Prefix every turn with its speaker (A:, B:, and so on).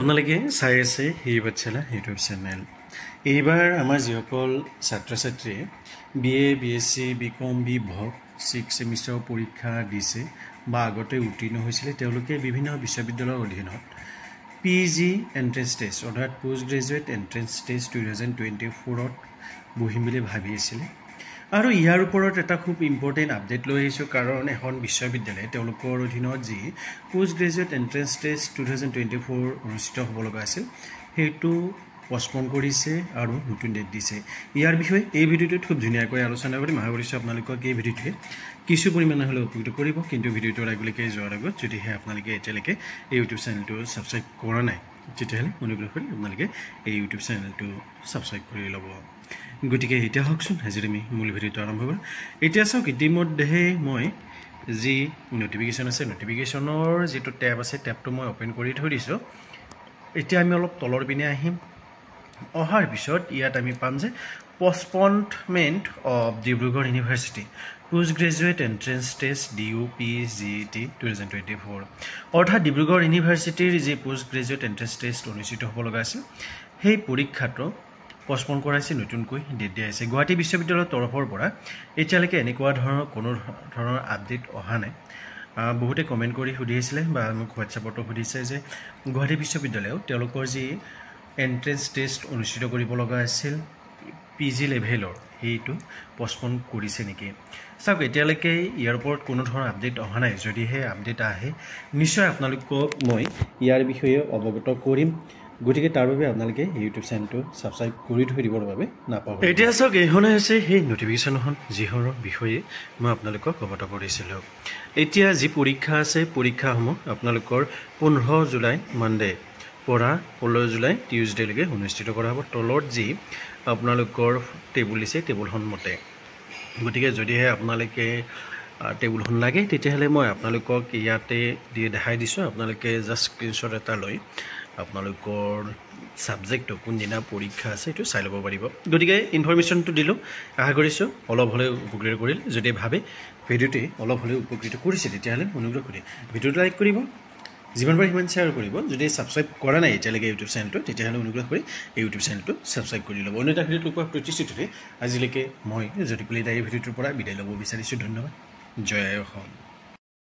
A: আপোনালোকে চাই আছে এই বাচ্চালা ইউটিউব চেনেল। এইবাৰ আমাৰ যিসকল ছাত্ৰ ছাত্ৰীয়ে BA BSc BCom BVoc 6 ছেমিষ্টাৰৰ পৰীক্ষা দিছে বা আগতে উত্তীৰ্ণ হৈছিলে তেওঁলোকে বিভিন্ন বিশ্ববিদ্যালয়ৰ অধীনত PG এন্ট্ৰেন্স টেষ্ট অৰ্থাৎ পোষ্ট গ্ৰেজুৱেট এন্ট্ৰেন্স টেষ্ট 2024ত বহিম বুলি ভাবি আছিল। আৰু ইয়াৰ ওপৰত এটা খুব ইম্পৰ্টেণ্ট আপডেট লৈ আহিছোঁ, কাৰণ এখন বিশ্ববিদ্যালয়ে তেওঁলোকৰ অধীনত যি পোষ্ট গ্ৰেজুৱেট এন্ট্ৰেন্স টেষ্ট 2024 অনুষ্ঠিত হ'ব লগা আছিল সেইটো পষ্টপন কৰিছে আৰু নতুন ডেট দিছে। ইয়াৰ বিষয়ে এই ভিডিঅ'টোত খুব ধুনীয়াকৈ আলোচনা কৰিম। আশা কৰিছোঁ আপোনালোকক এই ভিডিঅ'টোৱে কিছু পৰিমাণে হ'লেও উপকৃত কৰিব। কিন্তু ভিডিঅ'টোৰ আগলৈকে যোৱাৰ আগত যদিহে আপোনালোকে এতিয়ালৈকে এই ইউটিউব চেনেলটো ছাবস্ক্ৰাইব কৰা নাই তেতিয়াহ'লে অনুগ্ৰহ কৰি আপোনালোকে এই ইউটিউব চেনেলটো ছাবস্ক্ৰাইব কৰি ল'ব। গতিকে এতিয়া হওকচোন, আজি আমি মূল ভিডিঅ'টো আৰম্ভ কৰোঁ। এতিয়া চাওক, ইতিমধ্যে মই যি নটিফিকেশ্যন আছে নটিফিকেশ্যনৰ যিটো টেব আছে টেবটো মই অ'পেন কৰি থৈ দিছোঁ। এতিয়া আমি অলপ তলৰ পিনে আহিম। অহাৰ পিছত ইয়াত আমি পাম যে postponement of Dibrugarh university post graduate entrance test DUPGET 2024, অৰ্থাৎ ডিব্ৰুগড় ইউনিভাৰ্চিটিৰ যি পোষ্ট গ্ৰেজুৱেট এন্ট্ৰেন্স টেষ্ট অনুষ্ঠিত হ'ব লগা আছিল সেই পৰীক্ষাটো পষ্টপন কৰাইছে, নতুনকৈ ডেট দিয়া হৈছে। গুৱাহাটী বিশ্ববিদ্যালয়ৰ তৰফৰ পৰা এতিয়ালৈকে এনেকুৱা ধৰণৰ কোনো ধৰণৰ আপডেট অহা নাই। বহুতে কমেণ্ট কৰি সুধিছিলে বা মোক হোৱাটছএপতো সুধিছে যে গুৱাহাটী বিশ্ববিদ্যালয়েও তেওঁলোকৰ যি এন্ট্ৰেন্স টেষ্ট অনুষ্ঠিত কৰিব লগা আছিল PG লেভেলৰ সেইটো পষ্টপন কৰিছে নেকি। চাওক, এতিয়ালৈকে ইয়াৰ ওপৰত কোনো ধৰণৰ আপডেট অহা নাই। যদিহে আপডেট আহে নিশ্চয় আপোনালোকক মই ইয়াৰ বিষয়ে অৱগত কৰিম। গতিকে তাৰ বাবে আপোনালোকে ইউটিউব চেনেলটো ছাবস্ক্ৰাইব কৰি থৈ দিবৰ বাবে নাপাহৰিব। এতিয়া চাওক, এইখনে হৈছে সেই নটিফিকেশ্যনখন যিখনৰ বিষয়ে মই আপোনালোকক অৱগত কৰিছিলোঁ। এতিয়া যি পৰীক্ষা আছে পৰীক্ষাসমূহ আপোনালোকৰ 15 জুলাই মানডে পৰা 16 জুলাই টিউজডেলৈকে অনুষ্ঠিত কৰা হ'ব। তলত যি আপোনালোকৰ টেবুল দিছে টেবুলখন মতে। গতিকে যদিহে আপোনালোকে টেবুলখন লাগে তেতিয়াহ'লে মই আপোনালোকক ইয়াতে দেখাই দিছোঁ। আপোনালোকে জাষ্ট স্ক্ৰীনশ্বট এটা লৈ আপোনালোকৰ ছাবজেক্টটো কোনদিনা পৰীক্ষা আছে সেইটো চাই ল'ব পাৰিব। গতিকে ইনফৰমেশ্যনটো দিলোঁ, আশা কৰিছোঁ অলপ হ'লেও উপকৃত কৰিল। যদি ভাবে ভিডিঅ'টোৱে অলপ হ'লেও উপকৃত কৰিছে তেতিয়াহ'লে অনুগ্ৰহ কৰি ভিডিঅ'টো লাইক কৰিব, যিমান পাৰে সিমান শ্বেয়াৰ কৰিব। যদি ছাবস্ক্ৰাইব কৰা নাই এতিয়ালৈকে ইউটিউব চেনেলটো তেতিয়াহ'লে অনুগ্ৰহ কৰি এই ইউটিউব চেনেলটো ছাবস্ক্ৰাইব কৰি ল'ব। অন্য এটা ভিডিঅ'ত লগ পোৱাৰ প্ৰতিশ্ৰুতিৰে আজিলৈকে মই জ্যোতিকুল দাই এই ভিডিঅ'টোৰ পৰা বিদায় ল'ব বিচাৰিছোঁ। ধন্যবাদ। জয় অসম।